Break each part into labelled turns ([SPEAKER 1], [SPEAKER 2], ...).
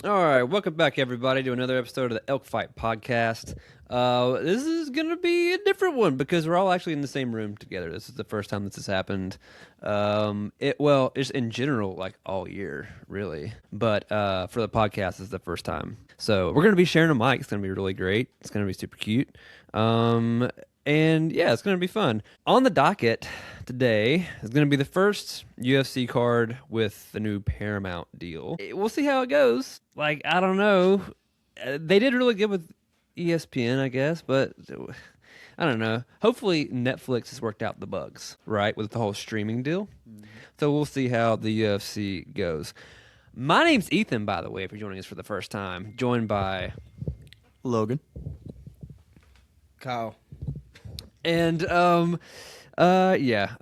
[SPEAKER 1] All right, welcome back, everybody, to another episode of the Elk Fight podcast. This is going to be a different one because we're all actually in the same room together. This is the first time this has happened. It's in general, like all year, really. But for the podcast, this is the first time. So we're going to be sharing a mic. It's going to be really great. It's going to be super cute. And yeah, it's going to be fun. On the docket today is going to be the first UFC card with the new Paramount deal. We'll see how it goes. Like, I don't know. They did really good with ESPN, I guess, but I don't know. Hopefully Netflix has worked out the bugs, right, with the whole streaming deal. Mm-hmm. So we'll see how the UFC goes. My name's Ethan, by the way, if you're joining us for the first time. Joined by
[SPEAKER 2] Logan.
[SPEAKER 3] Kyle.
[SPEAKER 1] And yeah,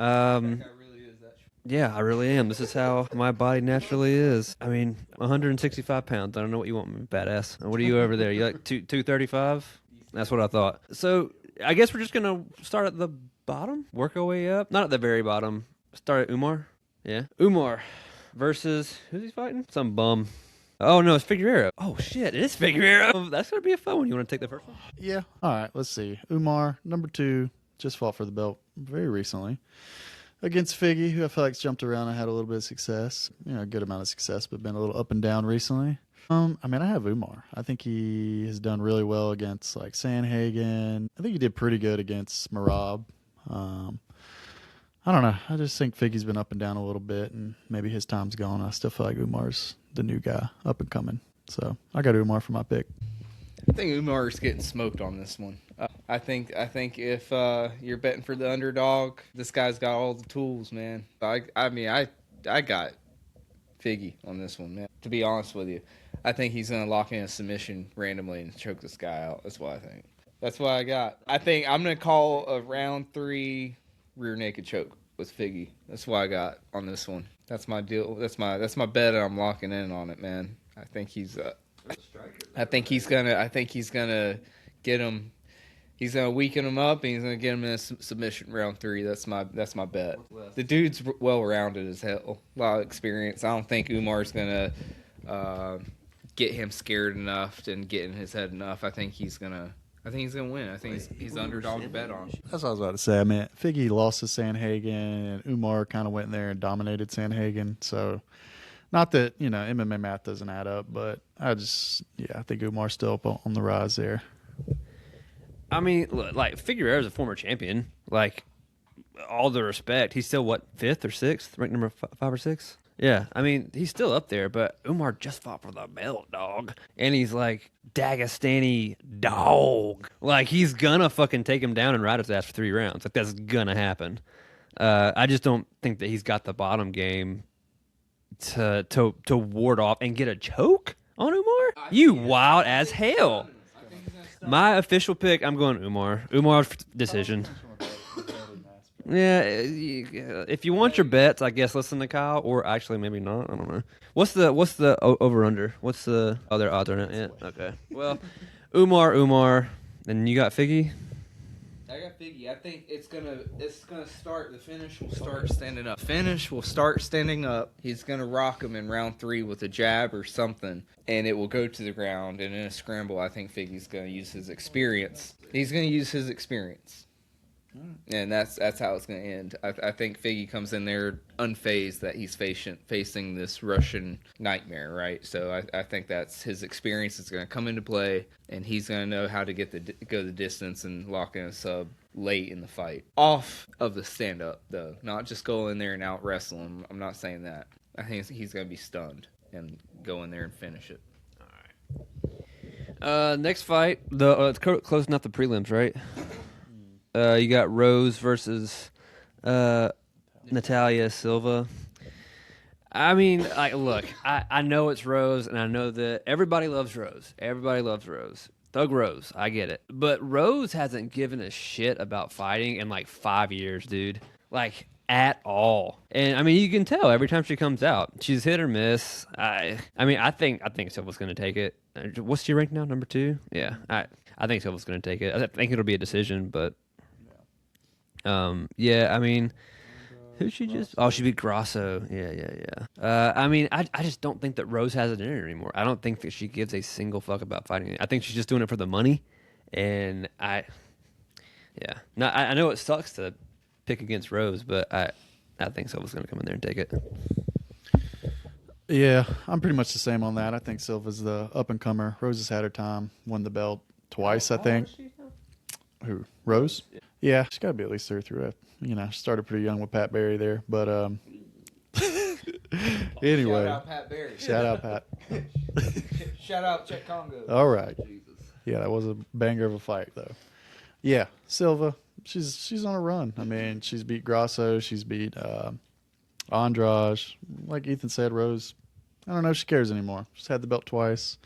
[SPEAKER 1] I really am. This is how my body naturally is. I mean, 165 pounds. I don't know what you want me, badass. What are you over there? You like 235? That's what I thought. So I guess we're just gonna start at the bottom, work our way up. Not at the very bottom. Start at Umar. Yeah, Umar versus who's he fighting? Some bum. Oh no, it's Figueroa. Oh shit, it is Figueroa. That's gonna be a fun one. You want to take the first one?
[SPEAKER 2] Yeah. All right. Let's see. Umar, number 2, just fought for the belt very recently against Figgy, who I feel like's jumped around and had a little bit of success. A good amount of success, but been a little up and down recently. I have Umar. I think he has done really well against like Sanhagen. I think he did pretty good against Marab. I don't know. I just think Figgy's been up and down a little bit, and maybe his time's gone. I still feel like Umar's the new guy, up and coming. So I got Umar for my pick.
[SPEAKER 3] I think Umar's getting smoked on this one. I think if you're betting for the underdog, this guy's got all the tools, man. I got Figgy on this one, man. To be honest with you, I think he's gonna lock in a submission randomly and choke this guy out. That's what I think. That's what I got. I think I'm gonna call a round 3 rear naked choke with Figgy. That's what I got on this one. That's my deal. That's my bet. I'm locking in on it, man. I think he's gonna get him. He's gonna weaken him up, and he's gonna get him in a submission round 3. That's my bet. The dude's well rounded as hell. A lot of experience. I don't think Umar's gonna get him scared enough and get in his head enough. I think he's gonna win. I think he's the underdog to bet on.
[SPEAKER 2] That's what I was about to say. I mean, Figgy lost to Sanhagen, and Umar kind of went in there and dominated Sanhagen. So, not that, MMA math doesn't add up, but I think Umar's still up on the rise there.
[SPEAKER 1] I mean, like, Figueroa's a former champion. Like, all the respect. He's still, 5th or 6th? Ranked number 5 or 6? Yeah, I mean, he's still up there, but Umar just fought for the belt, dog. And he's like Dagestani dog. Like, he's gonna fucking take him down and ride his ass for 3 rounds. Like, that's gonna happen. I just don't think that he's got the bottom game to ward off and get a choke on Umar. You wild as hell. My official pick, I'm going Umar. Umar's decision. Yeah, if you want your bets, I guess listen to Kyle, or actually maybe not. I don't know. What's the over under? What's the other odds on it? Yeah, okay. Well, Umar, and you got Figgy.
[SPEAKER 3] I got Figgy. I think it's gonna start. The finish will start standing up. Finish will start standing up. He's gonna rock him in round 3 with a jab or something, and it will go to the ground. And in a scramble, I think Figgy's gonna use his experience. He's gonna use his experience. And that's how it's going to end. I think Figgy comes in there unfazed that he's facing this Russian nightmare, right? So I think that's his experience is going to come into play, and he's going to know how to go the distance and lock in a sub late in the fight. Off of the stand-up, though. Not just go in there and out-wrestle him. I'm not saying that. I think he's going to be stunned and go in there and finish it.
[SPEAKER 1] All right. Next fight, it's closing out the prelims, right? You got Rose versus Natalia Silva. I mean, look, I know it's Rose, and I know that everybody loves Rose. Everybody loves Rose. Thug Rose, I get it. But Rose hasn't given a shit about fighting in 5 years, dude. At all. And I mean, you can tell every time she comes out, she's hit or miss. I think Silva's going to take it. What's she ranked now? Number 2? Yeah, I think Silva's going to take it. I think it'll be a decision, but. I mean, Who'd she just? Oh, she beat Grasso. Yeah. I mean, I just don't think that Rose has it in her anymore. I don't think that she gives a single fuck about fighting. I think she's just doing it for the money. And yeah. No, I know it sucks to pick against Rose, but I think Silva's going to come in there and take it.
[SPEAKER 2] Yeah, I'm pretty much the same on that. I think Silva's the up and comer. Rose has had her time, won the belt twice, I think. Who? Rose? Yeah, she's got to be at least 33. Started pretty young with Pat Barry there, but anyway.
[SPEAKER 3] Shout out Pat Barry.
[SPEAKER 2] Shout out Pat.
[SPEAKER 3] Shout out Czech Congo.
[SPEAKER 2] All right.
[SPEAKER 3] Jesus.
[SPEAKER 2] Yeah, that was a banger of a fight, though. Yeah, Silva, she's on a run. I mean, she's beat Grasso, she's beat Andrade. Like Ethan said, Rose, I don't know if she cares anymore. She's had the belt twice.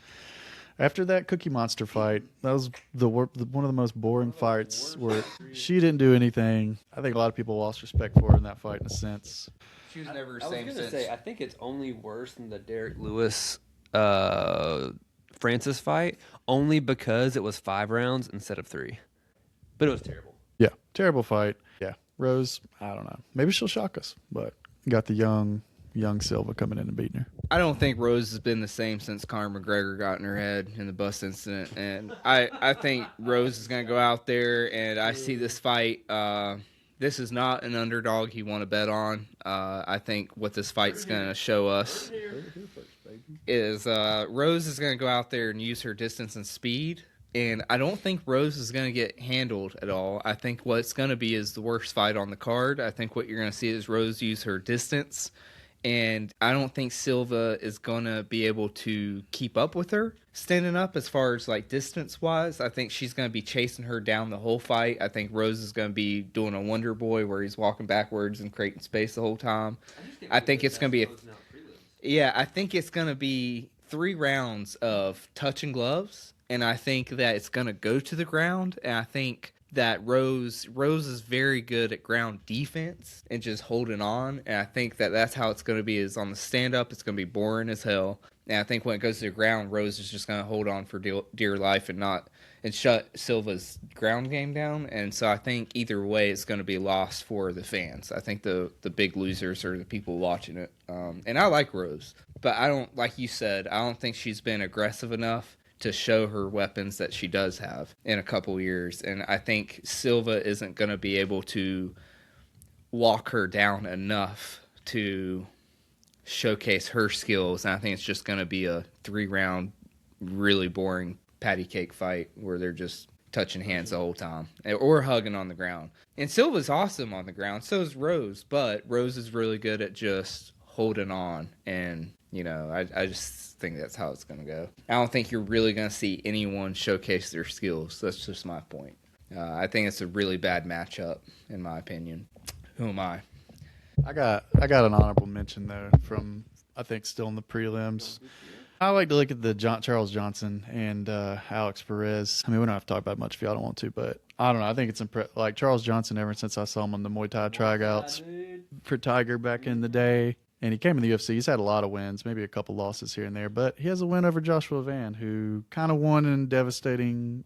[SPEAKER 2] After that Cookie Monster fight, that was one of the most boring fights where she didn't do anything. I think a lot of people lost respect for her in that fight in a sense.
[SPEAKER 3] She was never the
[SPEAKER 1] I was
[SPEAKER 3] same
[SPEAKER 1] going
[SPEAKER 3] since.
[SPEAKER 1] to say, I think it's only worse than the Derek Lewis Francis fight, only because it was 5 rounds instead of 3. But it was terrible.
[SPEAKER 2] Yeah, terrible fight. Yeah, Rose, I don't know. Maybe she'll shock us, but got the young Silva coming in and beating her.
[SPEAKER 3] I don't think Rose has been the same since Conor McGregor got in her head in the bus incident. And I think Rose is going to go out there, and I see this fight. This is not an underdog you want to bet on. I think what this fight's going to show us is Rose is going to go out there and use her distance and speed. And I don't think Rose is going to get handled at all. I think what's going to be is the worst fight on the card. I think what you're going to see is Rose use her distance. And I don't think Silva is going to be able to keep up with her standing up as far as like distance wise. I think she's going to be chasing her down the whole fight. I think Rose is going to be doing a Wonder Boy where he's walking backwards and creating space the whole time. I think it's going to be I think it's going to be 3 rounds of touch and gloves. And I think that it's going to go to the ground. And I think that Rose is very good at ground defense and just holding on. And I think that that's how it's going to be is on the stand-up. It's going to be boring as hell. And I think when it goes to the ground, Rose is just going to hold on for dear life and shut Silva's ground game down. And so I think either way it's going to be lost for the fans. I think the big losers are the people watching it. And I like Rose. But I don't, like you said, I don't think she's been aggressive enough to show her weapons that she does have in a couple years. And I think Silva isn't going to be able to walk her down enough to showcase her skills. And I think it's just going to be a 3-round, really boring patty cake fight where they're just touching hands the whole time or hugging on the ground. And Silva's awesome on the ground. So is Rose, but Rose is really good at just holding on. And, I just think that's how it's going to go. I don't think you're really going to see anyone showcase their skills. That's just my point. I think it's a really bad matchup, in my opinion. Who am I?
[SPEAKER 2] I got an honorable mention though from I think still in the prelims. I like to look at the Charles Johnson and Alex Perez. I mean, we don't have to talk about it much if y'all don't want to, but I don't know. I think it's like Charles Johnson ever since I saw him on the Muay Thai tryouts for Tiger back in the day. And he came in the UFC. He's had a lot of wins, maybe a couple losses here and there. But he has a win over Joshua Van, who kind of won in not devastating,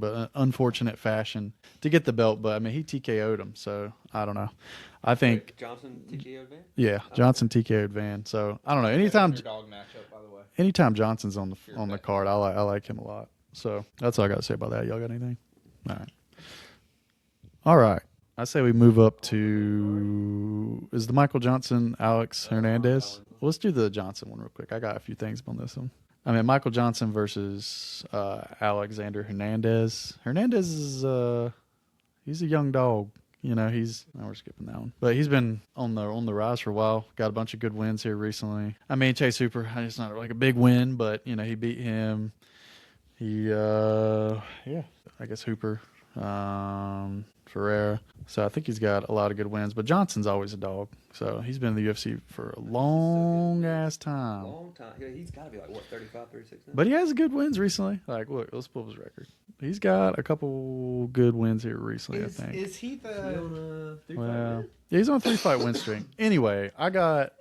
[SPEAKER 2] but an unfortunate fashion to get the belt. But, I mean, he TKO'd him. So, I don't know. I think
[SPEAKER 1] Johnson TKO'd Van?
[SPEAKER 2] Yeah, Johnson TKO'd Van. So, I don't know. Anytime
[SPEAKER 3] Matchup, by the way.
[SPEAKER 2] Anytime Johnson's on the card, I like him a lot. So, that's all I got to say about that. Y'all got anything? All right. I say we move up to is the Michael Johnson, Alex Hernandez. Let's do the Johnson one real quick. I got a few things on this one. I mean, Michael Johnson versus Alexander Hernandez. Hernandez is he's a young dog. We're skipping that one, but he's been on the rise for a while. Got a bunch of good wins here recently. I mean, Chase Hooper. It's not like a big win, but he beat him. I guess Hooper. Ferreira. So I think he's got a lot of good wins, but Johnson's always a dog. So he's been in the UFC for a long ass time.
[SPEAKER 1] Long time. Yeah, he's got to be like, 35, 36 now?
[SPEAKER 2] But he has good wins recently. Like, look, let's pull up his record. He's got a couple good wins here recently, I think.
[SPEAKER 3] Is he the...
[SPEAKER 2] Yeah, he's on a 3-fight win streak. Anyway, I got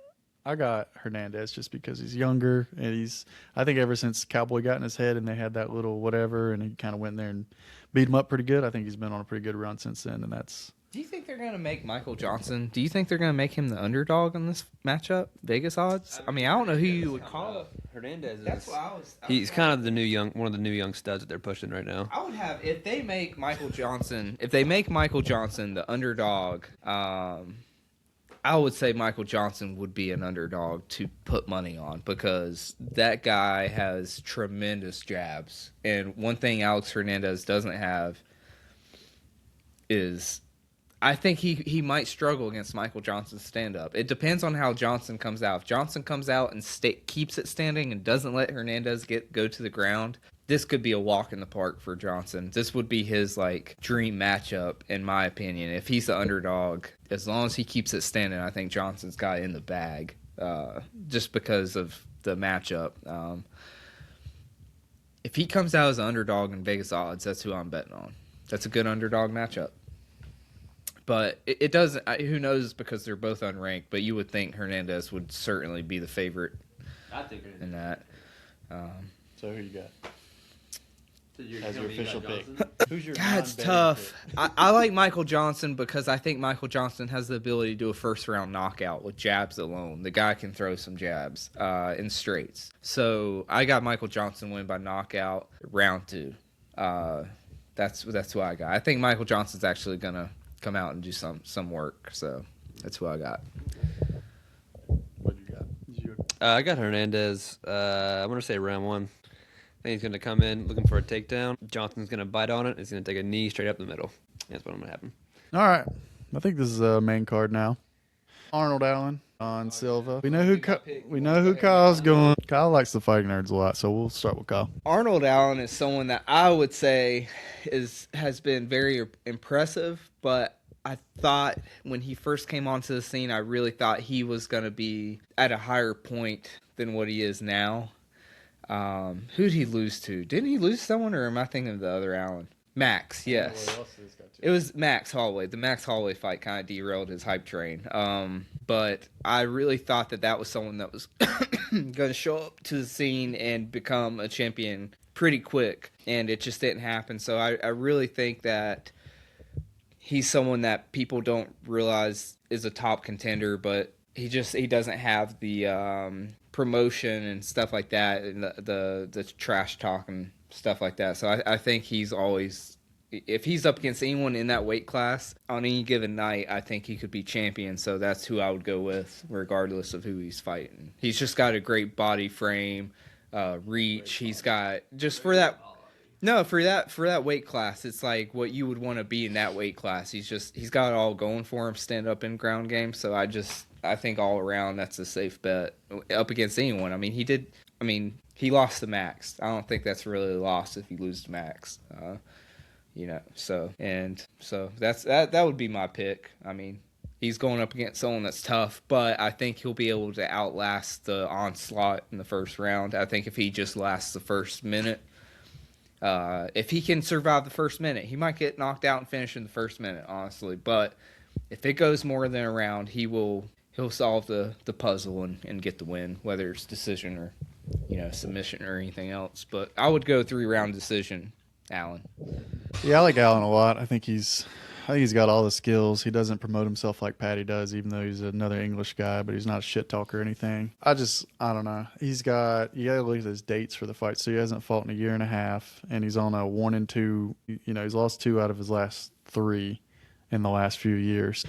[SPEAKER 2] Hernandez just because he's younger, and I think ever since Cowboy got in his head and they had that little whatever, and he kind of went there and beat him up pretty good. I think he's been on a pretty good run since then, and that's
[SPEAKER 3] Do you think they're going to make Michael Johnson? Do you think they're going to make him the underdog in this matchup? Vegas odds? I mean, I don't know who you would call.
[SPEAKER 1] Hernandez is.
[SPEAKER 3] That's what I was.
[SPEAKER 1] He's kind of one of the new young studs that they're pushing right now.
[SPEAKER 3] I would have if they make Michael Johnson the underdog. I would say Michael Johnson would be an underdog to put money on because that guy has tremendous jabs, and one thing Alex Hernandez doesn't have is. I think he might struggle against Michael Johnson's stand-up. It depends on how Johnson comes out. If Johnson comes out and keeps it standing and doesn't let Hernandez go to the ground, this could be a walk in the park for Johnson. This would be his dream matchup, in my opinion. If he's the underdog, as long as he keeps it standing, I think Johnson's got it in the bag, just because of the matchup. If he comes out as an underdog in Vegas odds, that's who I'm betting on. That's a good underdog matchup. But it doesn't. Who knows? Because they're both unranked. But you would think Hernandez would certainly be the favorite.
[SPEAKER 1] I think
[SPEAKER 3] in that.
[SPEAKER 2] So who you got?
[SPEAKER 1] So
[SPEAKER 2] As your official pick. Who's your
[SPEAKER 3] God, it's tough. I like Michael Johnson because I think Michael Johnson has the ability to do a first-round knockout with jabs alone. The guy can throw some jabs in straights. So I got Michael Johnson win by knockout round 2. That's who I got. I think Michael Johnson's actually gonna come out and do some work. So that's who I got.
[SPEAKER 2] What you got?
[SPEAKER 1] I got Hernandez. I'm going to say round 1. I think he's going to come in looking for a takedown. Johnson's going to bite on it. He's going to take a knee straight up the middle. That's what I'm going to happen.
[SPEAKER 2] All right. I think this is a main card now. Arnold Allen on Silva. We know who Kyle's going. Kyle likes the fighting nerds a lot, so we'll start with Kyle.
[SPEAKER 3] Arnold Allen is someone that I would say has been very impressive, but I thought when he first came onto the scene, I really thought he was going to be at a higher point than what he is now. Who'd he lose to? Didn't he lose someone, or am I thinking of the other Allen? Max, yes. It was Max Holloway. The Max Holloway fight kind of derailed his hype train. But I really thought that was someone that was going to show up to the scene and become a champion pretty quick, and it just didn't happen. So I really think that he's someone that people don't realize is a top contender, but he doesn't have the promotion and stuff like that, and the trash talk and stuff like that. So I think he's always, if he's up against anyone in that weight class on any given night, I think he could be champion. So that's who I would go with, regardless of who he's fighting. He's just got a great body frame, reach. He's got just for that weight class, it's like what you would want to be in that weight class. He's got it all going for him, stand up in ground game. So I think all around that's a safe bet up against anyone. I mean, he lost to Max. I don't think that's really a loss if you lose to Max. So that would be my pick. I mean, he's going up against someone that's tough, but I think he'll be able to outlast the onslaught in the first round. I think if he just lasts the first minute, if he can survive the first minute, he might get knocked out and finish in the first minute, honestly. But if it goes more than a round, he'll solve the puzzle and get the win, whether it's decision or submission or anything else. But I would go 3-round decision, Allen.
[SPEAKER 2] Yeah, I like Allen a lot. I think he's got all the skills. He doesn't promote himself like Patty does, even though he's another English guy, but he's not a shit talker or anything. I don't know. You got to look at his dates for the fight. So he hasn't fought in a year and a half, and he's on a 1-2. He's lost 2 out of his last 3 in the last few years.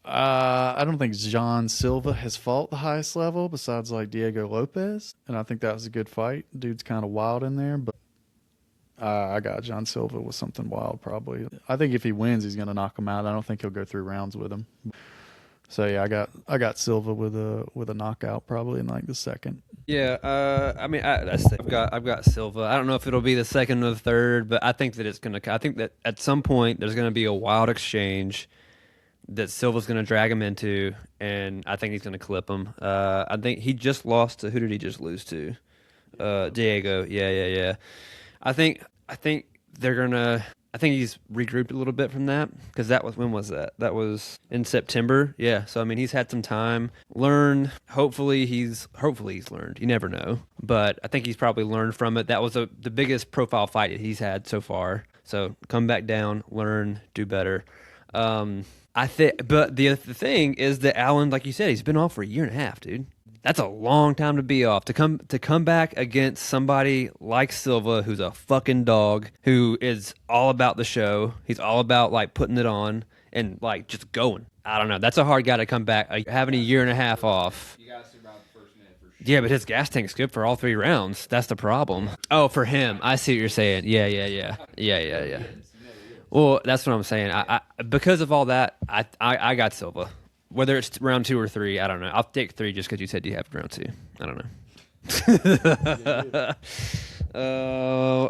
[SPEAKER 2] I don't think John Silva has fought the highest level besides like Diego Lopez, and I think that was a good fight. Dude's kind of wild in there, but I got John Silva with something wild probably. I think if he wins, he's going to knock him out. I don't think he'll go 3 rounds with him. So yeah, I got Silva with a knockout probably in like the second.
[SPEAKER 1] Yeah, I've got Silva. I don't know if it'll be the second or the third, but I think that I think that at some point there's gonna be a wild exchange that Silva's gonna drag him into, and I think he's gonna clip him. I think he just lost to, who did he just lose to? Diego. Yeah. I think he's regrouped a little bit from that, because when was that? That was in September. Yeah. So I mean, he's had some time, learn. Hopefully he's learned. You never know, but I think he's probably learned from it. That was the biggest profile fight that he's had so far. So come back down, learn, do better. I think, but the thing is that Allen, like you said, he's been off for a year and a half, dude. That's a long time to be off. To come back against somebody like Silva, who's a fucking dog, who is all about the show. He's all about like putting it on and like just going. I don't know. That's a hard guy to come back having a year and a half off.
[SPEAKER 3] You gotta survive the first minute for sure.
[SPEAKER 1] Yeah, but his gas tank's good for all 3 rounds. That's the problem. Oh, for him, I see what you're saying. Yeah. Well, that's what I'm saying. I because of all that, I got Silva. Whether it's round 2 or 3, I don't know. I'll take 3 just because you said you have round 2. I don't know.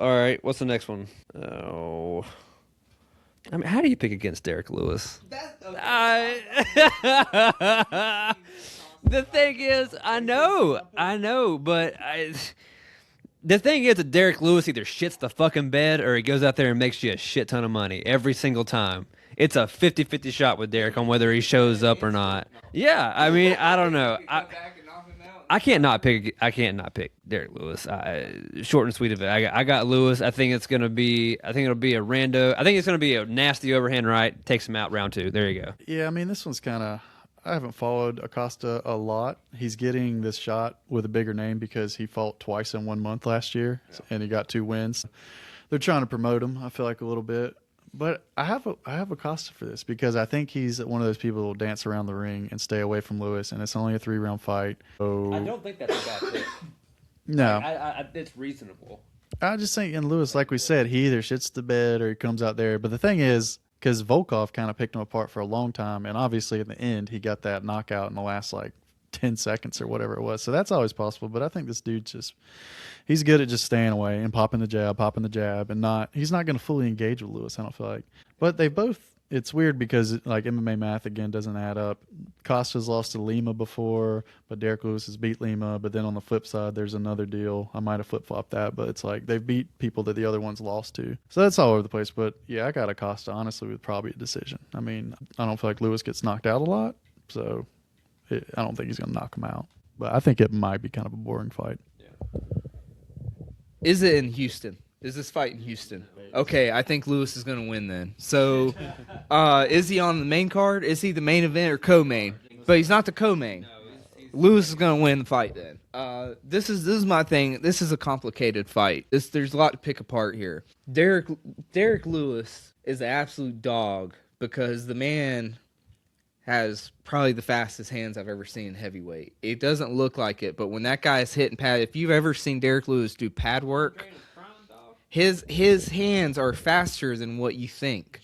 [SPEAKER 1] All right. What's the next one? Oh, I mean, how do you pick against Derek Lewis? The thing is, I know, but the thing is that Derek Lewis either shits the fucking bed or he goes out there and makes you a shit ton of money every single time. It's a 50-50 shot with Derek on whether he shows up or not. Yeah, I mean, I don't know. I can't not pick Derek Lewis. Short and sweet of it. I got Lewis. I think it'll be a rando. I think it's gonna be a nasty overhand right. Takes him out round 2. There you go.
[SPEAKER 2] Yeah, I mean, this one's kind of. I haven't followed Acosta a lot. He's getting this shot with a bigger name because he fought twice in 1 month last year, and he got 2 wins. They're trying to promote him, I feel like, a little bit. But I have Acosta for this because I think he's one of those people who will dance around the ring and stay away from Lewis, and it's only a 3-round fight. So
[SPEAKER 1] I don't think that's a bad pick.
[SPEAKER 2] No.
[SPEAKER 1] It's reasonable.
[SPEAKER 2] I just think, in Lewis, like we said, he either shits the bed or he comes out there. But the thing is, because Volkov kind of picked him apart for a long time, and obviously in the end he got that knockout in the last like 10 seconds or whatever it was. So that's always possible. But I think this dude he's good at just staying away and popping the jab, and he's not going to fully engage with Lewis, I don't feel like. But they both, it's weird because like MMA math again doesn't add up. Costa's lost to Lima before, but Derek Lewis has beat Lima. But then on the flip side, there's another deal. I might have flip-flopped that, but it's like they've beat people that the other ones lost to. So that's all over the place. But yeah, I got Acosta honestly with probably a decision. I mean, I don't feel like Lewis gets knocked out a lot, so I don't think he's going to knock him out. But I think it might be kind of a boring fight.
[SPEAKER 1] Yeah.
[SPEAKER 3] Is it in Houston? Is this fight in Houston? Okay, I think Lewis is going to win then. So, is he on the main card? Is he the main event or co-main? But he's not the co-main. Lewis is going to win the fight then. This is my thing. This is a complicated fight. There's a lot to pick apart here. Derek Lewis is an absolute dog because the man has probably the fastest hands I've ever seen in heavyweight. It doesn't look like it, but when that guy is hitting pad, if you've ever seen Derek Lewis do pad work, his hands are faster than what you think.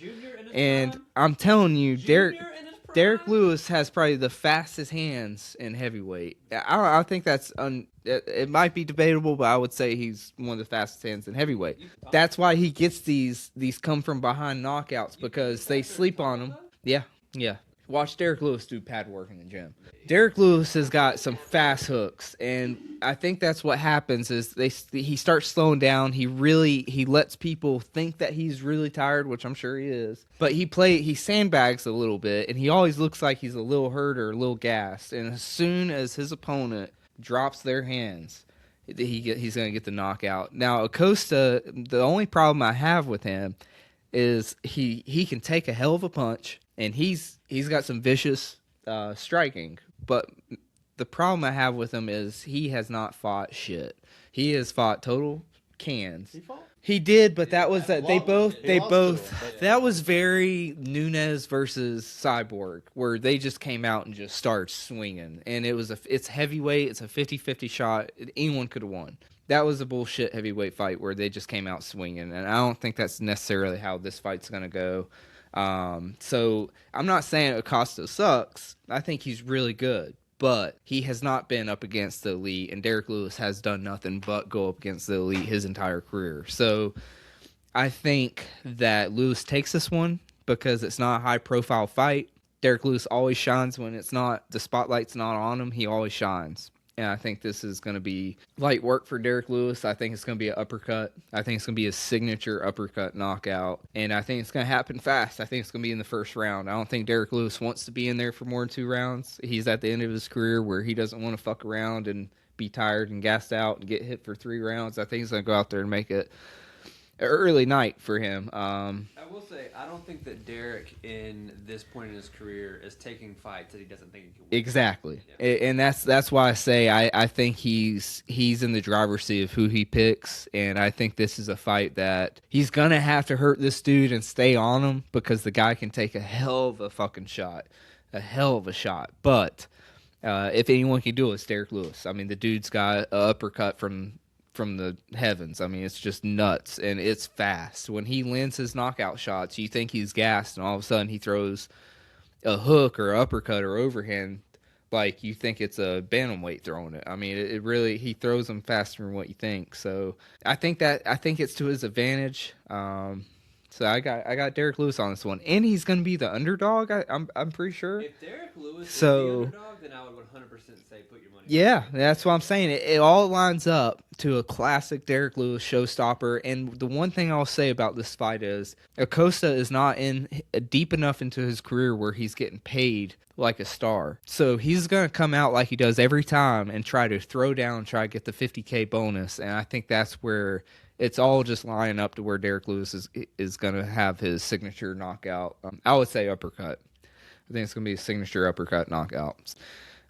[SPEAKER 3] And I'm telling you, Derek Lewis has probably the fastest hands in heavyweight. I think it might be debatable, but I would say he's one of the fastest hands in heavyweight. That's why he gets these come from behind knockouts because they sleep on him. Yeah. Watch Derek Lewis do pad work in the gym. Derek Lewis has got some fast hooks, and I think that's what happens is he starts slowing down. He lets people think that he's really tired, which I'm sure he is. But he sandbags a little bit, and he always looks like he's a little hurt or a little gassed. And as soon as his opponent drops their hands, he's going to get the knockout. Now, Acosta, the only problem I have with him is he can take a hell of a punch. And he's got some vicious striking, but the problem I have with him is he has not fought shit. He has fought total cans. He did, but that was that that was very Nunes versus Cyborg, where they just came out and just started swinging, and it's heavyweight. It's a 50-50 shot. Anyone could have won. That was a bullshit heavyweight fight where they just came out swinging, and I don't think that's necessarily how this fight's gonna go. So I'm not saying Acosta sucks. I think he's really good, but he has not been up against the elite, and Derek Lewis has done nothing but go up against the elite his entire career. So I think that Lewis takes this one because it's not a high-profile fight. Derek Lewis always shines when the spotlight's not on him. He always shines. And I think this is going to be light work for Derek Lewis. I think it's going to be an uppercut. I think it's going to be a signature uppercut knockout. And I think it's going to happen fast. I think it's going to be in the first round. I don't think Derek Lewis wants to be in there for more than 2 rounds. He's at the end of his career where he doesn't want to fuck around and be tired and gassed out and get hit for 3 rounds. I think he's going to go out there and make it early night for him.
[SPEAKER 1] I will say, I don't think that Derek, in this point in his career, is taking fights that he doesn't think he can win.
[SPEAKER 3] Exactly,
[SPEAKER 1] Yeah.
[SPEAKER 3] and that's why I say I think he's in the driver's seat of who he picks, and I think this is a fight that he's gonna have to hurt this dude and stay on him because the guy can take a hell of a fucking shot, But if anyone can do it, it's Derek Lewis. I mean, the dude's got an uppercut from the heavens. I mean, it's just nuts, and it's fast. When he lands his knockout shots, you think he's gassed, and all of a sudden he throws a hook or uppercut or overhand like you think it's a bantamweight throwing it. I mean, it really, he throws them faster than what you think. So I think it's to his advantage. So I got Derek Lewis on this one, and he's going to be the underdog. I'm pretty sure.
[SPEAKER 1] If Derek Lewis is the underdog, then I would 100% say put your money.
[SPEAKER 3] Yeah, that's what I'm saying. It all lines up to a classic Derek Lewis showstopper. And the one thing I'll say about this fight is Acosta is not in deep enough into his career where he's getting paid like a star. So he's going to come out like he does every time and try to throw down, try to get the $50K bonus. And I think that's where it's all just lining up to where Derek Lewis is going to have his signature knockout. I would say uppercut. I think it's going to be a signature uppercut knockout.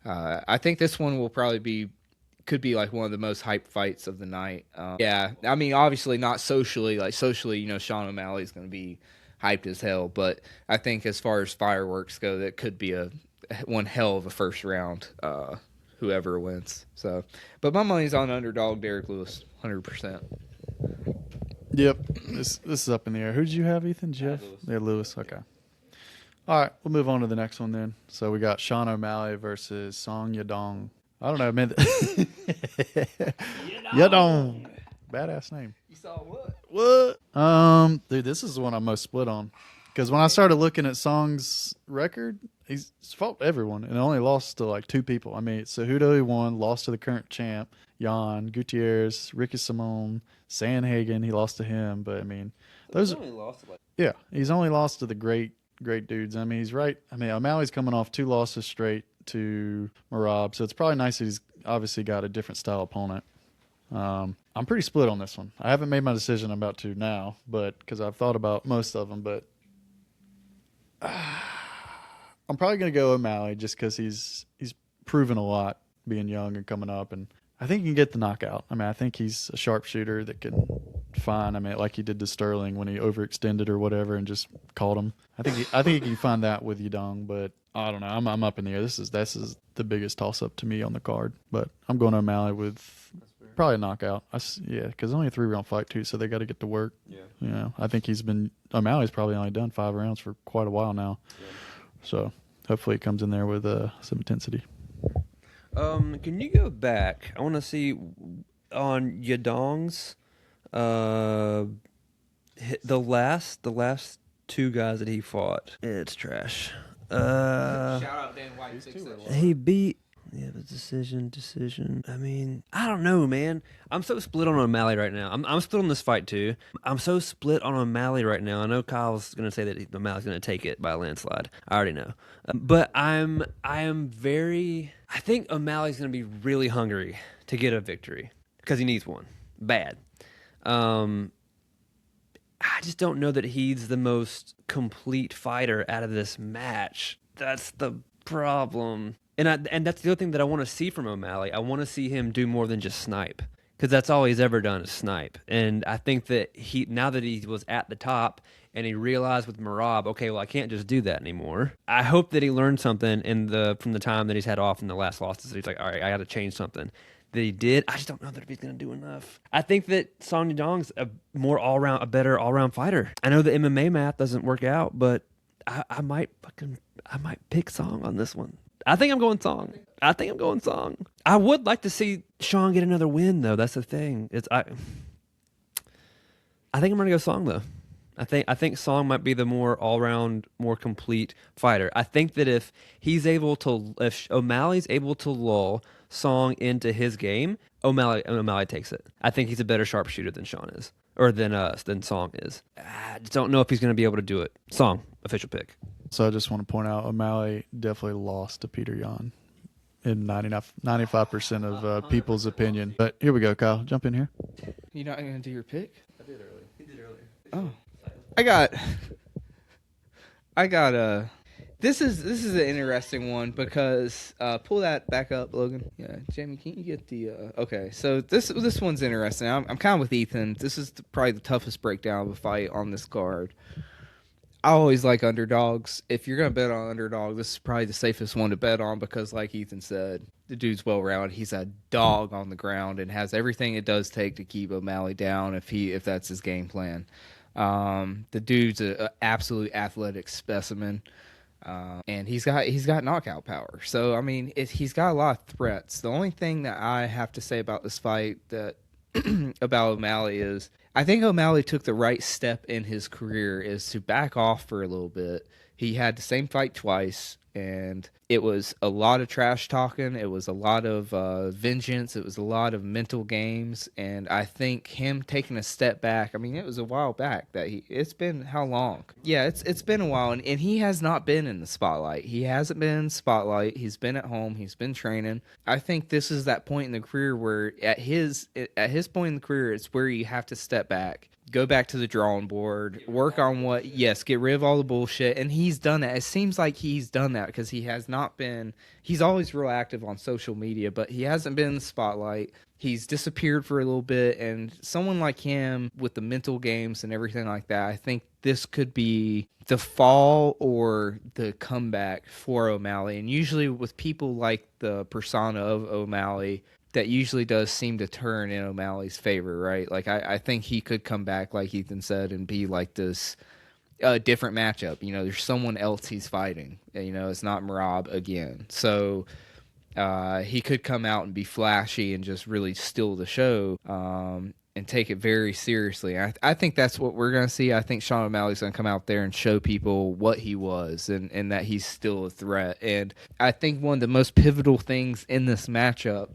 [SPEAKER 3] I think this one will probably could be like one of the most hyped fights of the night. Yeah, I mean, obviously not socially. Like socially, you know, Sean O'Malley is going to be hyped as hell. But I think as far as fireworks go, that could be one hell of a first round. Whoever wins. So, but my money's on underdog Derek Lewis, 100%.
[SPEAKER 2] Yep, this is up in the air. Who did you have, Ethan? Jeff?
[SPEAKER 1] Lewis.
[SPEAKER 2] Yeah, Lewis. Okay. All right, we'll move on to the next one then. So we got Sean O'Malley versus Song Yadong. I don't know, man. Yadong. Badass name.
[SPEAKER 3] You saw what?
[SPEAKER 2] Dude, this is the one I'm most split on. Because when I started looking at Song's record, he's fought everyone and only lost to like two people. I mean, Cejudo he won, lost to the current champ, Jan, Gutierrez, Ricky Simon, Sanhagen. He lost to him, but I mean, those.
[SPEAKER 1] Only lost like
[SPEAKER 2] Yeah, he's only lost to the great dudes. I mean, he's right. I mean, O'Malley's coming off 2 losses straight to Merab, so it's probably nice that he's obviously got a different style opponent. I'm pretty split on this one. I haven't made my decision. I'm about to now, but because I've thought about most of them, but I'm probably going to go O'Malley just because he's proven a lot being young and coming up, and I think he can get the knockout. I mean, I think he's a sharpshooter that can find. I mean, like he did to Sterling when he overextended or whatever and just caught him. I think he can find that with Yadong, but I don't know. I'm up in the air. This is the biggest toss up to me on the card, but I'm going O'Malley with probably a knockout. Yeah, because it's only a 3-round fight too, so they got to get to work.
[SPEAKER 1] Yeah.
[SPEAKER 2] You know, I think O'Malley's probably only done 5 rounds for quite a while now.
[SPEAKER 1] Yeah.
[SPEAKER 2] So hopefully he comes in there with some intensity.
[SPEAKER 1] Can you go back? I want to see on Yadong's the last 2 guys that he fought. It's trash.
[SPEAKER 3] Shout out Dan White.
[SPEAKER 1] He beat. Yeah, but decision. I mean, I don't know, man. I'm so split on O'Malley right now. I'm split on this fight too. I'm so split on O'Malley right now. I know Kyle's gonna say that O'Malley's gonna take it by a landslide. I already know, but I am very. I think O'Malley's gonna be really hungry to get a victory because he needs one bad. I just don't know that he's the most complete fighter out of this match. That's the problem. And that's the other thing that I want to see from O'Malley. I want to see him do more than just snipe, because that's all he's ever done is snipe. And I think that now that he was at the top and he realized with Merab, okay, well, I can't just do that anymore. I hope that he learned something from the time that he's had off in the last losses. So he's like, all right, I got to change something. That he did. I just don't know that if he's going to do enough. I think that Song Yadong's a better all-round fighter. I know the MMA math doesn't work out, but I might pick Song on this one. I think I'm going Song. I would like to see Sean get another win, though. That's the thing. I think I'm going to go Song, though. I think Song might be the more all-round, more complete fighter. I think that if O'Malley's able to lull Song into his game, O'Malley takes it. I think he's a better sharpshooter than Sean is, or than Song is. I just don't know if he's going to be able to do it. Song, official pick.
[SPEAKER 2] So I just want to point out O'Malley definitely lost to Peter Yan in 95% of people's opinion. But here we go, Kyle. Jump in here.
[SPEAKER 3] You're not going to do your pick?
[SPEAKER 1] I did early. He did
[SPEAKER 3] Oh, I got This is an interesting one because pull that back up, Logan. Yeah, Jamie, can you get the? Okay, so this one's interesting. I'm kind of with Ethan. This is probably the toughest breakdown of a fight on this card. I always like underdogs. If you're gonna bet on underdog, this is probably the safest one to bet on because, like Ethan said, the dude's well rounded. He's a dog on the ground and has everything it does take to keep O'Malley down if that's his game plan. The dude's an absolute athletic specimen. And he's got knockout power. So I mean, he's got a lot of threats. The only thing that I have to say about this fight that about O'Malley is I think O'Malley took the right step in his career is to back off for a little bit. He had the same fight twice, and it was a lot of trash talking. It was a lot of vengeance. It was a lot of mental games. And I think him taking a step back, I mean, it was a while back that it's been how long? Yeah, it's been a while. And he has not been in the spotlight. He hasn't been in the spotlight. He's been at home. He's been training. I think this is that point in the career where at his point in the career, it's where you have to step back. Go back to the drawing board, work on get rid of all the bullshit. And he's done that. It seems like he's done that because he has not been, he's always real active on social media, but he hasn't been in the spotlight. He's disappeared for a little bit. And someone like him with the mental games and everything like that, I think this could be the fall or the comeback for O'Malley. And usually with people like the persona of O'Malley, that usually does seem to turn in O'Malley's favor, right? Like, I think he could come back, like Ethan said, and be like this different matchup. You know, there's someone else he's fighting. You know, it's not Merab again. So he could come out and be flashy and just really steal the show and take it very seriously. I think that's what we're going to see. I think Sean O'Malley's going to come out there and show people what he was and that he's still a threat. And I think one of the most pivotal things in this matchup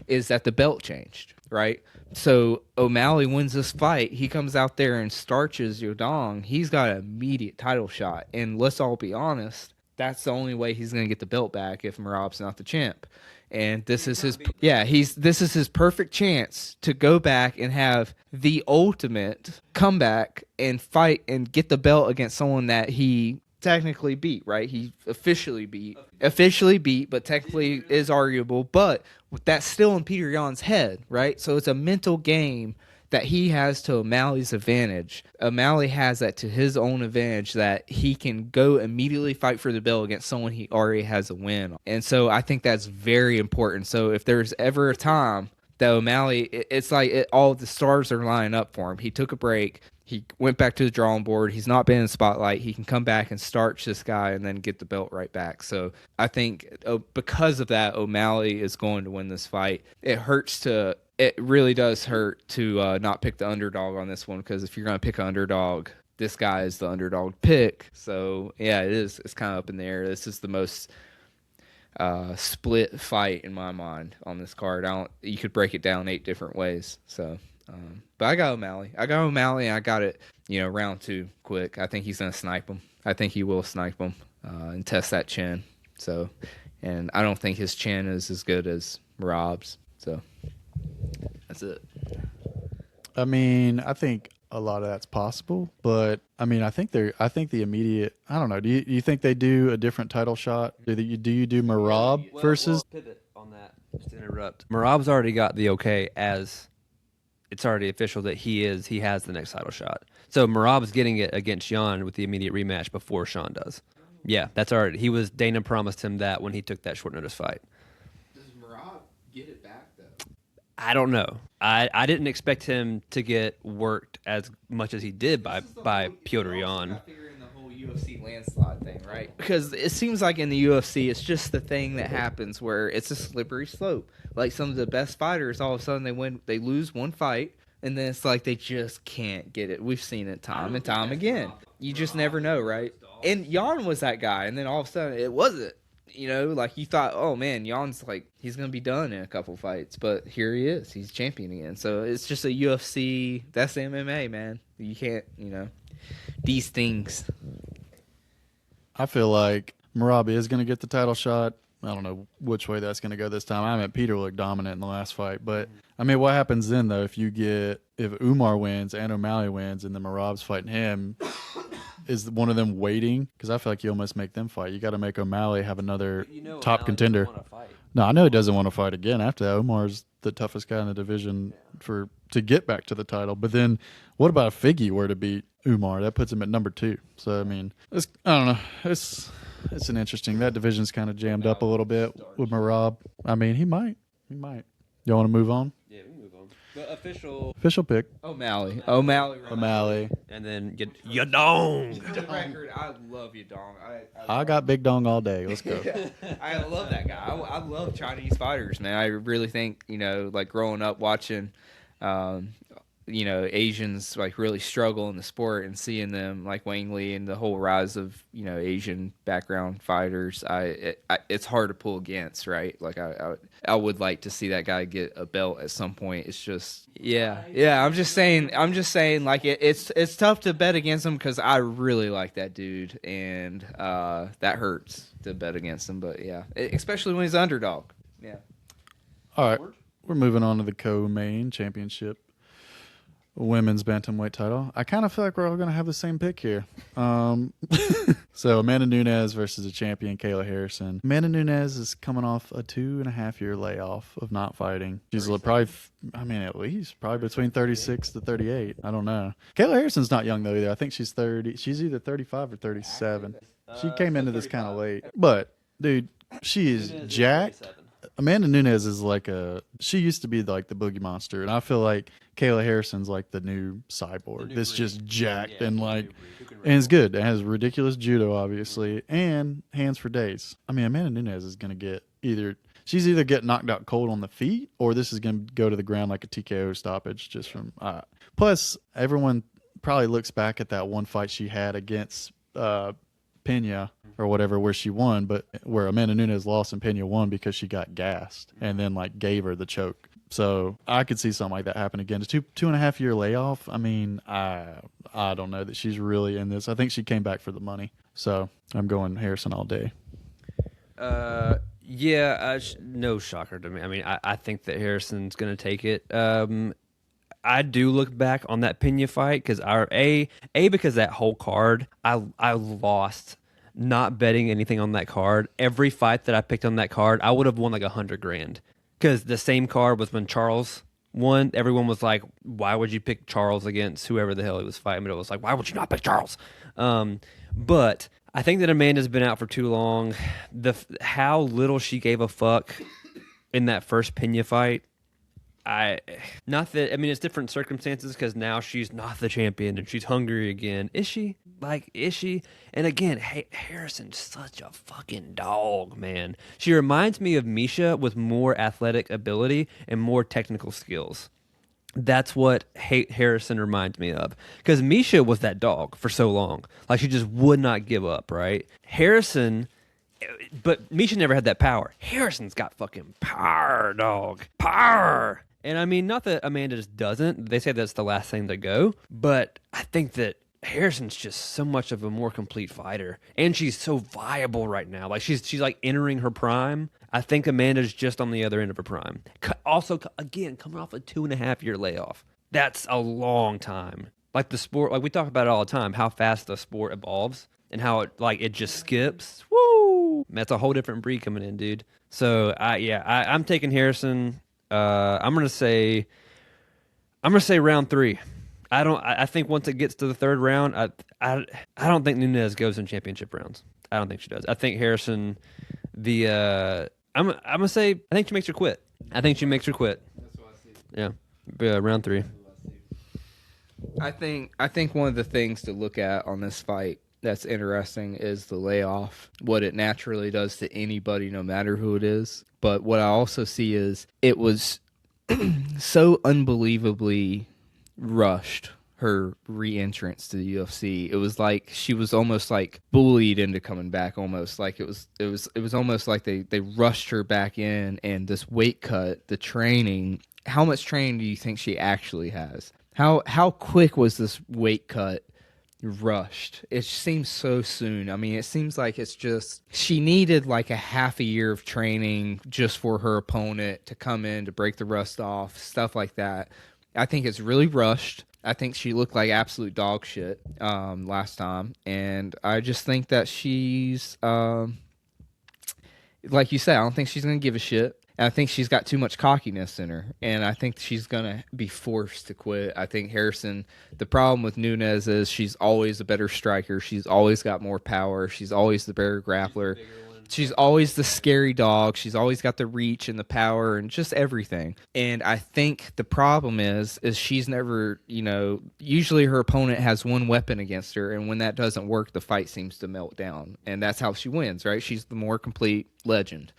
[SPEAKER 3] is that the belt changed, right? So O'Malley wins this fight. He comes out there and starches Yodong. He's got an immediate title shot. And let's all be honest, that's the only way he's going to get the belt back if Merab's not the champ. And this is his perfect chance to go back and have the ultimate comeback and fight and get the belt against someone that he technically beat, right? He officially beat, but technically is arguable. But that's still in Peter Yan's head, right? So it's a mental game that he has to O'Malley's advantage. O'Malley has that to his own advantage that he can go immediately fight for the belt against someone he already has a win. And so I think that's very important. So if there's ever a time that O'Malley, it's like all the stars are lining up for him. He took a break. He went back to the drawing board. He's not been in the spotlight. He can come back and starch this guy and then get the belt right back. So I think because of that, O'Malley is going to win this fight. It really does hurt to not pick the underdog on this one because if you're going to pick an underdog, this guy is the underdog pick. So yeah, it is. It's kind of up in the air. This is the most split fight in my mind on this card. You could break it down 8 different ways. So. But I got O'Malley. And I got it, round 2 quick. I think he's going to snipe him. I think he will snipe him and test that chin. So, and I don't think his chin is as good as Merab's. So, that's it.
[SPEAKER 2] I mean, I think a lot of that's possible, but I mean, I think the immediate. I don't know. Do you think they do a different title shot? Do you do Merab versus?
[SPEAKER 1] Pivot on that. Just to interrupt. Merab's already got the okay as. It's already official that he has the next title shot. So Merab's getting it against Yan with the immediate rematch before Sean does. Yeah, that's already. Dana promised him that when he took that short notice fight.
[SPEAKER 3] Does Merab get it back though?
[SPEAKER 1] I don't know. I didn't expect him to get worked as much as he did by Piotr Yan.
[SPEAKER 3] UFC landslide thing, right? Because it seems like in the UFC, it's just the thing that happens where it's a slippery slope. Like some of the best fighters, all of a sudden they lose one fight, and then it's like they just can't get it. We've seen it time and time again. You just never know, right? And Jan was that guy, and then all of a sudden it wasn't. Like you thought, oh man, Jan's like he's gonna be done in a couple fights, but here he is, he's champion again. So it's just a UFC. That's MMA, man. You can't, these things.
[SPEAKER 2] I feel like Merab is going to get the title shot. I don't know which way that's going to go this time. I mean, Peter looked dominant in the last fight, but I mean, what happens then though if Umar wins and O'Malley wins and then Merab's fighting him? Is one of them waiting? Because I feel like you almost make them fight. You got to make O'Malley have another top contender. No, I know he doesn't want to fight again after that. Omar's the toughest guy in the division to get back to the title. But then, what about if Figgy were to beat Umar? That puts him at number 2. So I mean, I don't know. It's an interesting. That division's kind of jammed up a little bit with Merab. I mean, he might. Y'all want to move on?
[SPEAKER 1] Yeah, we can move on. The
[SPEAKER 2] Official pick.
[SPEAKER 3] O'Malley.
[SPEAKER 1] And then Yadong.
[SPEAKER 3] For the record, I love Yadong.
[SPEAKER 2] I got Big Dong all day. Let's go.
[SPEAKER 3] I love that guy. I love Chinese fighters, man. I really think, like growing up watching, Asians like really struggle in the sport and seeing them like Wang Lee and the whole rise of, Asian background fighters. It's hard to pull against, right? Like I would like to see that guy get a belt at some point. It's just, yeah. I'm just saying like it's tough to bet against him because I really like that dude and that hurts to bet against him. But yeah, especially when he's an underdog. Yeah.
[SPEAKER 2] All right. We're moving on to the co-main championship. Women's bantamweight title. I kind of feel like we're all going to have the same pick here. So Amanda Nunes versus the champion Kayla Harrison. Amanda Nunes is coming off a 2.5-year layoff of not fighting. She's probably, at least probably between 36 to 38. I don't know. Kayla Harrison's not young though either. I think she's 30. She's either 35 or 37. She came into this kind of late. But dude, she is jacked. Amanda Nunes is she used to be like the Boogie Monster, and I feel like Kayla Harrison's like the new cyborg that's just jacked and it's good. It has ridiculous judo, obviously, and hands for days. I mean, Amanda Nunes is going to get she's either get knocked out cold on the feet, or this is going to go to the ground like a TKO stoppage just from. Plus, everyone probably looks back at that one fight she had against Pena or whatever where she won, but where Amanda Nunes lost and Pena won because she got gassed and then gave her the choke. So I could see something like that happen again. A 2.5-year layoff. I mean, I don't know that she's really in this. I think she came back for the money. So I'm going Harrison all day.
[SPEAKER 1] No shocker to me. I mean, I think that Harrison's going to take it. I do look back on that Pena fight because because that whole card, I lost not betting anything on that card. Every fight that I picked on that card, I would have won like $100,000 because the same card was when Charles won. Everyone was like, "Why would you pick Charles against whoever the hell he was fighting?" But it was like, "Why would you not pick Charles?" But I think that Amanda's been out for too long. How little she gave a fuck in that first Pena fight. It's different circumstances because now she's not the champion and she's hungry again. Is she? And again, Harrison's such a fucking dog, man. She reminds me of Misha with more athletic ability and more technical skills. That's what Harrison reminds me of. Because Misha was that dog for so long. Like, she just would not give up, right? But Misha never had that power. Harrison's got fucking power, dog. Power! And I mean, not that Amanda just doesn't. They say that's the last thing to go. But I think that Harrison's just so much of a more complete fighter. And she's so viable right now. Like, she's like entering her prime. I think Amanda's just on the other end of her prime. Also, again, coming off a 2.5-year layoff. That's a long time. Like the sport, like we talk about it all the time, how fast the sport evolves and how it just skips. Woo! That's a whole different breed coming in, dude. So I'm taking Harrison. I'm gonna say round 3. I think once it gets to the third round, I don't think Nunes goes in championship rounds. I don't think she does. I think Harrison, I'm gonna say I think she makes her quit. That's what I see. Yeah, round 3.
[SPEAKER 3] I think one of the things to look at on this fight that's interesting is the layoff, what it naturally does to anybody, no matter who it is. But what I also see is it was so unbelievably rushed, her re-entrance to the UFC. It was like she was almost like bullied into coming back, almost like it was almost like they rushed her back in. And this weight cut, the training, how much training do you think she actually has? How quick was this weight cut rushed. It seems so soon. I mean, it seems like it's just she needed like a half a year of training just for her opponent to come in to break the rust off, stuff like that. I think it's really rushed. I think she looked like absolute dog shit last time, and I just think that she's like you said, I don't think she's going to give a shit. And I think she's got too much cockiness in her, and I think she's going to be forced to quit. I think Harrison, the problem with Nunes is she's always a better striker. She's always got more power. She's always the better grappler. She's always the scary dog. She's always got the reach and the power and just everything. And I think the problem is she's never, usually her opponent has one weapon against her, and when that doesn't work, the fight seems to melt down. And that's how she wins, right? She's the more complete legend.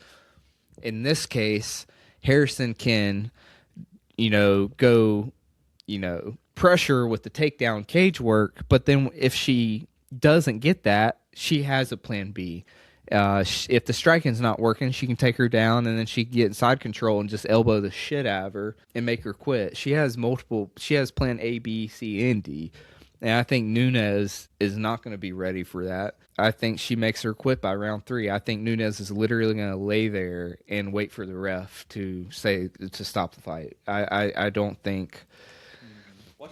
[SPEAKER 3] In this case, Harrison can, go, pressure with the takedown cage work, but then if she doesn't get that, she has a plan B. If the striking's not working, she can take her down, and then she can get in side control and just elbow the shit out of her and make her quit. She has plan A, B, C, and D. And I think Nunes is not going to be ready for that. I think she makes her quit by round 3. I think Nunes is literally going to lay there and wait for the ref to say to stop the fight. I don't think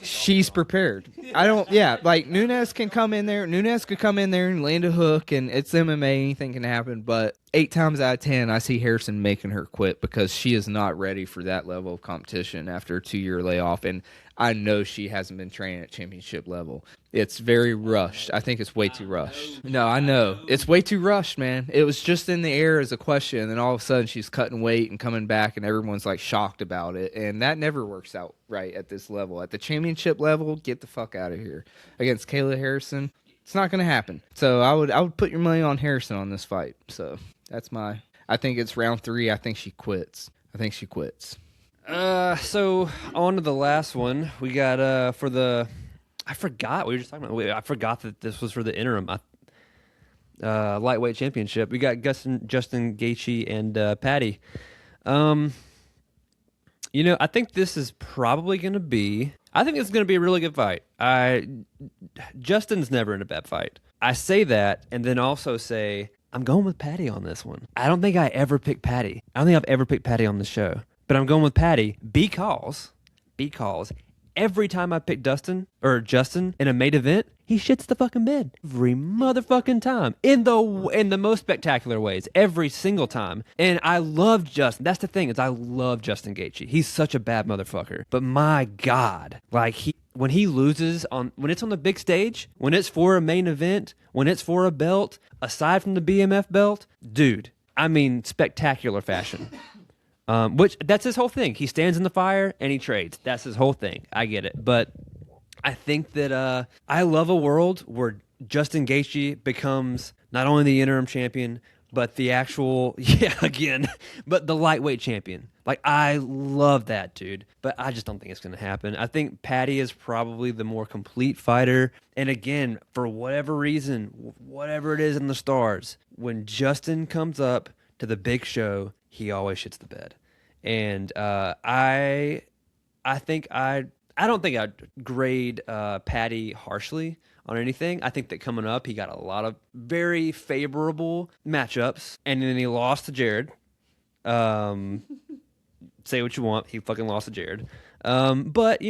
[SPEAKER 3] she's prepared. Like Nunes can come in there. Nunes could come in there and land a hook, and it's MMA. Anything can happen. But 8 times out of 10, I see Harrison making her quit because she is not ready for that level of competition after a 2-year layoff. And I know she hasn't been training at championship level. It's very rushed. I think it's way too rushed. No, I know. It's way too rushed, man. It was just in the air as a question, and then all of a sudden she's cutting weight and coming back, and everyone's like shocked about it. And that never works out right at this level. At the championship level, get the fuck out of here. Against Kayla Harrison, it's not going to happen. So I would put your money on Harrison on this fight. So that's I think it's round 3. I think she quits.
[SPEAKER 1] So on to the last one. We got I forgot we were just talking about. I forgot that this was for the interim lightweight championship. We got Justin Gaethje and Patty. I think this is probably going to be. I think it's going to be a really good fight. Justin's never in a bad fight. I say that, and then also say I'm going with Patty on this one. I don't think I ever picked Patty. I don't think I've ever picked Patty on the show. But I'm going with Patty because every time I pick Justin in a main event, he shits the fucking bed every motherfucking time in the most spectacular ways every single time. And I love Justin. That's the thing is I love Justin Gaethje. He's such a bad motherfucker. But my God, like when he loses when it's on the big stage, when it's for a main event, when it's for a belt, aside from the BMF belt, dude, I mean spectacular fashion. Which that's his whole thing. He stands in the fire and he trades. That's his whole thing. I get it. But I think that I love a world where Justin Gaethje becomes not only the interim champion, but the actual, but the lightweight champion. Like, I love that, dude. But I just don't think it's going to happen. I think Patty is probably the more complete fighter. And again, for whatever reason, whatever it is in the stars, when Justin comes up to the big show, he always shits the bed. And I don't think I'd grade Patty harshly on anything. I think that coming up, he got a lot of very favorable matchups, and then he lost to Jared. Say what you want, he fucking lost to Jared. But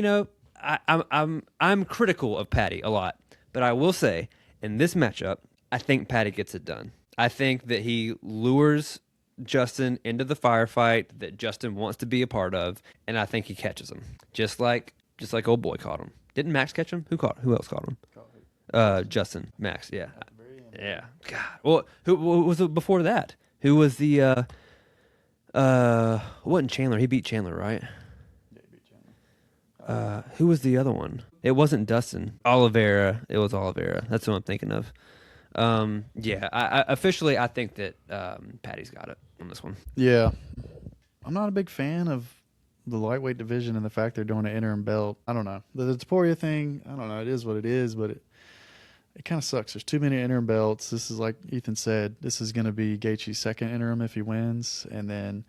[SPEAKER 1] I'm critical of Patty a lot. But I will say, in this matchup, I think Patty gets it done. I think that he lures Justin into the firefight that Justin wants to be a part of, and I think he catches him. Just like old boy caught him. Didn't Max catch him? Who else caught him? Justin. Max, yeah. Yeah. God. Well, who was it before that? Who was the wasn't Chandler? He beat Chandler, right?
[SPEAKER 2] Yeah, he beat Chandler.
[SPEAKER 1] Who was the other one? It wasn't Dustin. Oliveira. It was Oliveira. That's what I'm thinking of. I officially I think that Patty's got it on this one.
[SPEAKER 2] Yeah. I'm not a big fan of the lightweight division and the fact they're doing an interim belt. I don't know. The Taporia thing, I don't know. It is what it is, but it kind of sucks. There's too many interim belts. This is like Ethan said, this is going to be Gaethje's second interim if he wins. And then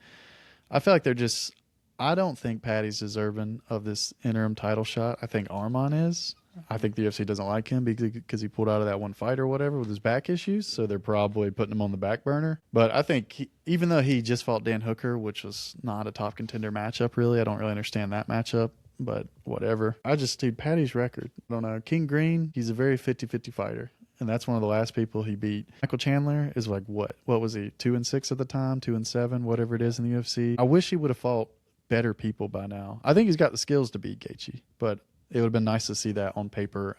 [SPEAKER 2] I feel like I don't think Patty's deserving of this interim title shot. I think Arman is. I think the UFC doesn't like him because he pulled out of that one fight or whatever with his back issues. So they're probably putting him on the back burner. But I think even though he just fought Dan Hooker, which was not a top contender matchup, really, I don't really understand that matchup. But whatever. Dude, Patty's record. I don't know. King Green, he's a very 50-50 fighter. And that's one of the last people he beat. Michael Chandler is like what? What was he? 2-6 at the time, 2-7, whatever it is in the UFC. I wish he would have fought better people by now. I think he's got the skills to beat Gaethje, but it would have been nice to see that on paper,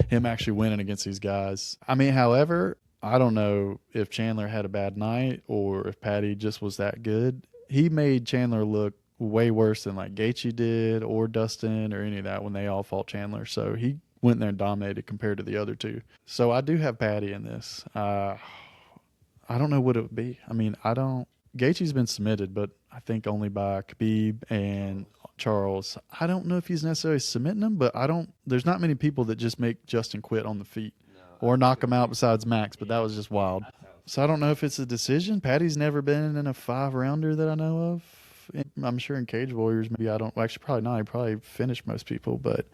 [SPEAKER 2] him actually winning against these guys. I mean, however, I don't know if Chandler had a bad night or if Patty just was that good. He made Chandler look way worse than like Gaethje did or Dustin or any of that when they all fought Chandler. So he went there and dominated compared to the other two. So I do have Patty in this. I don't know what it would be. I mean, Gaethje's been submitted, but I think only by Khabib and Charles. I don't know if he's necessarily submitting him, but there's not many people that just make Justin quit on the feet or knock him out besides Max, but that was just wild. So I don't know if it's a decision. Patty's never been in a 5-rounder that I know of. I'm sure in Cage Warriors, maybe probably not. He probably finished most people, but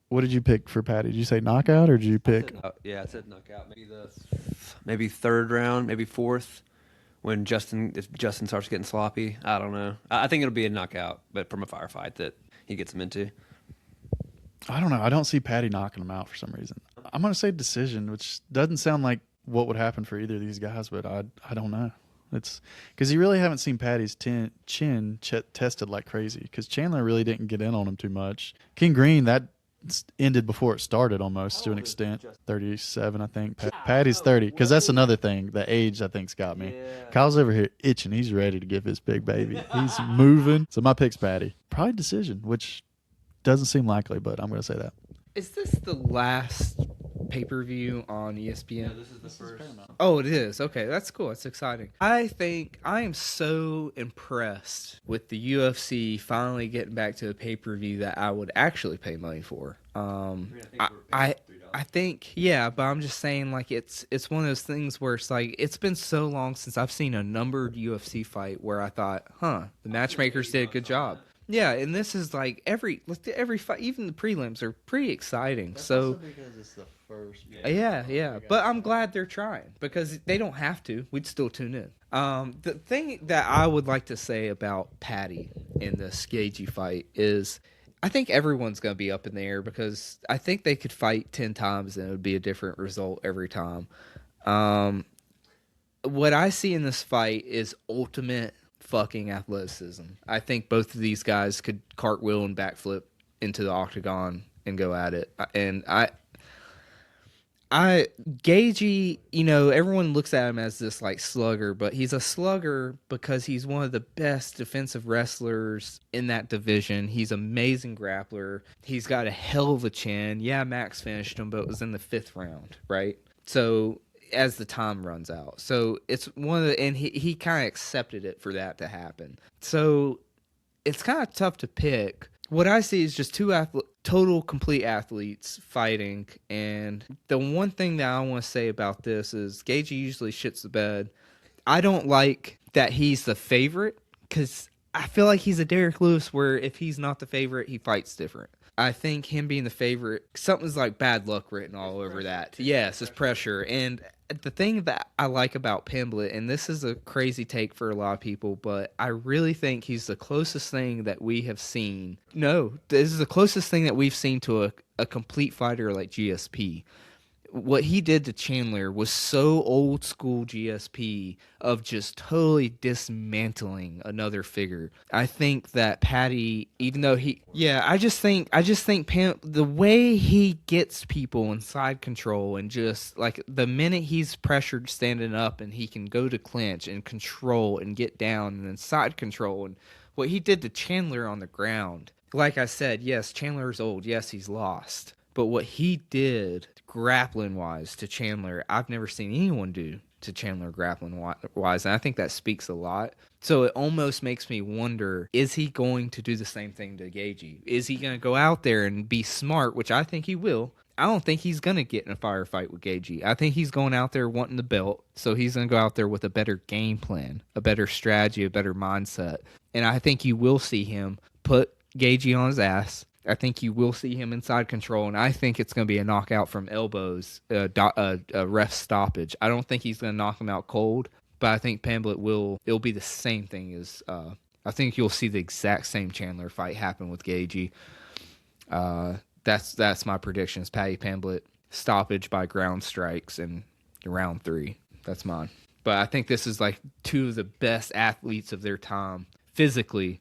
[SPEAKER 2] what did you pick for Patty? Did you say knockout or did you pick?
[SPEAKER 1] I said knockout. Maybe third round, maybe fourth. If Justin starts getting sloppy, I don't know. I think it'll be a knockout, but from a firefight that he gets him into.
[SPEAKER 2] I don't know. I don't see Patty knocking him out for some reason. I'm going to say decision, which doesn't sound like what would happen for either of these guys, but I don't know. It's because you really haven't seen Patty's chin tested like crazy because Chandler really didn't get in on him too much. King Green, that ended before it started almost to an extent. 37, I think. Patty's 30 because that's another thing. The age, I think, has got me. Yeah. Kyle's over here itching. He's ready to give his big baby. He's moving. So my pick's Patty. Probably decision, which doesn't seem likely, but I'm going to say that.
[SPEAKER 3] Is this the last pay-per-view on ESPN?
[SPEAKER 1] Yeah, this is the first.
[SPEAKER 3] Oh, it is. Okay, that's cool. That's exciting. I think I am so impressed with the UFC finally getting back to a pay-per-view that I would actually pay money for. I think, yeah, but I'm just saying, like, it's one of those things where it's like, it's been so long since I've seen a numbered UFC fight where I thought, the matchmakers did a good job. Yeah, and this is like every fight, even the prelims are pretty exciting.
[SPEAKER 2] That's
[SPEAKER 3] so
[SPEAKER 2] also because it's the first.
[SPEAKER 3] Yeah. But I'm glad they're trying because they don't have to. We'd still tune in. The thing that I would like to say about Patty in this Gaethje fight is I think everyone's going to be up in the air because I think they could fight 10 times and it would be a different result every time. What I see in this fight is ultimate fucking athleticism. I think both of these guys could cartwheel and backflip into the octagon and go at it. And Gaethje, everyone looks at him as this like slugger, but he's a slugger because he's one of the best defensive wrestlers in that division. He's an amazing grappler. He's got a hell of a chin. Yeah, Max finished him, but it was in the 5th round, right? So as the time runs out. So it's one of the, and he kind of accepted it for that to happen. So it's kind of tough to pick. What I see is just two total complete athletes fighting. And the one thing that I want to say about this is Gaethje usually shits the bed. I don't like that he's the favorite because I feel like he's a Derrick Lewis where if he's not the favorite, he fights different. I think him being the favorite, something's like bad luck written all over that. Yes, it's pressure. And the thing that I like about Pimblett, and this is a crazy take for a lot of people, but I really think he's the closest thing that we have seen. No, this is the closest thing that we've seen to a complete fighter like GSP. What he did to Chandler was so old school GSP of just totally dismantling another figure. I think that Patty, even though I just think Pam, the way he gets people in side control and just like the minute he's pressured standing up and he can go to clinch and control and get down and then side control and what he did to Chandler on the ground. Like I said, yes, Chandler's old. Yes, he's lost. But what he did grappling-wise to Chandler, I've never seen anyone do to Chandler grappling-wise, and I think that speaks a lot. So it almost makes me wonder, is he going to do the same thing to Gaethje? Is he going to go out there and be smart, which I think he will? I don't think he's going to get in a firefight with Gaethje. I think he's going out there wanting the belt, so he's going to go out there with a better game plan, a better strategy, a better mindset. And I think you will see him put Gaethje on his ass, I think you will see him inside control, and I think it's going to be a knockout from elbows, a ref stoppage. I don't think he's going to knock him out cold, but I think Pamblett will. It'll be the same thing as. I think you'll see the exact same Chandler fight happen with Gagey. That's my prediction. Is Paddy Pamblett stoppage by ground strikes in round 3. That's mine. But I think this is like two of the best athletes of their time physically.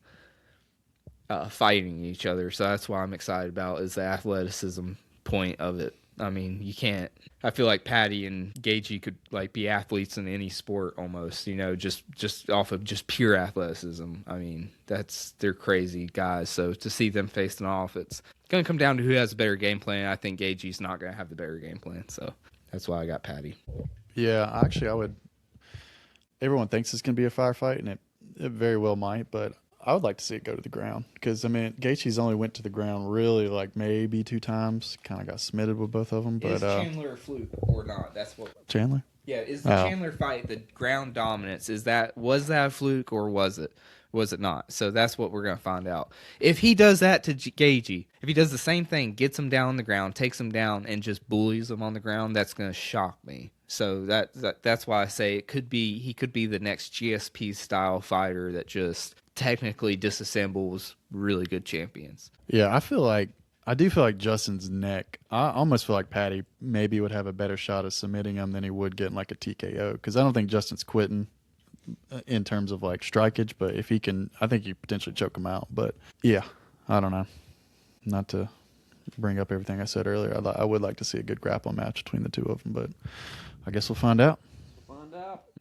[SPEAKER 3] Fighting each other, so that's why I'm excited about is the athleticism point of it. I mean, you can't. I feel like Patty and Gagey could like be athletes in any sport almost. Just off of just pure athleticism. I mean, they're crazy guys. So to see them facing off, it's gonna come down to who has a better game plan. I think Gagey's not gonna have the better game plan, so that's why I got Patty.
[SPEAKER 2] Yeah, actually, I would. Everyone thinks it's gonna be a firefight, and it very well might, but I would like to see it go to the ground because, I mean, Gaethje's only went to the ground really like maybe 2 times. Kind of got smitted with both of them. But,
[SPEAKER 3] is Chandler a fluke or not? That's what.
[SPEAKER 2] Chandler?
[SPEAKER 3] Yeah, is the Chandler fight the ground dominance? Was that a fluke or was it not? So that's what we're gonna find out. If he does that to Gagey, if he does the same thing, gets him down on the ground, takes him down, and just bullies him on the ground, that's gonna shock me. So that's why I say he could be the next GSP style fighter that just technically disassembles really good champions.
[SPEAKER 2] Yeah, I do feel like Justin's neck. I almost feel like Patty maybe would have a better shot of submitting him than he would getting like a TKO because I don't think Justin's quitting in terms of like strikeage, but if he can, I think he potentially choke him out. But yeah, I don't know. Not to bring up everything I said earlier, I would like to see a good grappling match between the two of them, but I guess we'll find out.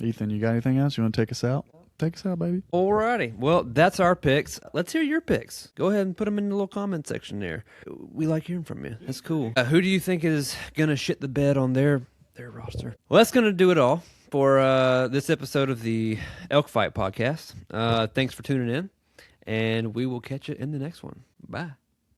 [SPEAKER 2] Ethan, you got anything else? You want to take us out? Take us out, baby.
[SPEAKER 1] Alrighty. Well, that's our picks. Let's hear your picks. Go ahead and put them in the little comment section there. We like hearing from you. That's cool. Who do you think is going to shit the bed on their roster? Well, that's going to do it all for this episode of the Elk Fight Podcast. Thanks for tuning in, and we will catch you in the next one. Bye.